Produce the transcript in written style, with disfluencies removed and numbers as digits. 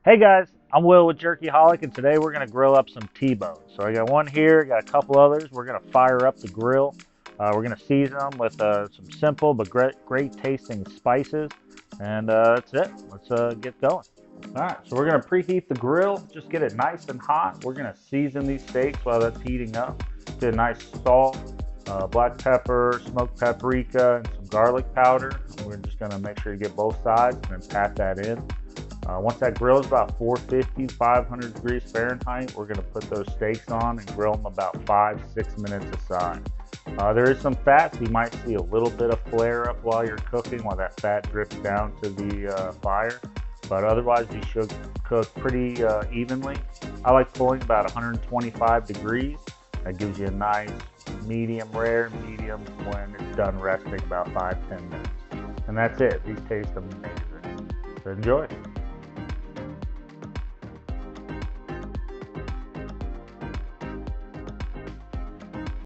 Hey guys, I'm Will with Jerkyholic, and today we're going to grill up some T-bones. So I got one here, got a couple others. We're going to fire up the grill. We're going to season them with some simple but great tasting spices, and that's it. Let's get going. All right, so we're going to preheat the grill, just get it nice and hot. We're going to season these steaks while that's heating up. Get a nice salt, black pepper, smoked paprika, and some garlic powder. We're just going to make sure you get both sides and then pat that in. Once that grill is about 450, 500 degrees Fahrenheit, we're going to put those steaks on and grill them about 5-6 minutes aside. There is some fat, so you might see a little bit of flare up while you're cooking, while that fat drips down to the fire. But otherwise, you should cook pretty evenly. I like pulling about 125 degrees. That gives you a nice medium rare, medium when it's done resting about 5-10 minutes. And that's it. These taste amazing. So enjoy.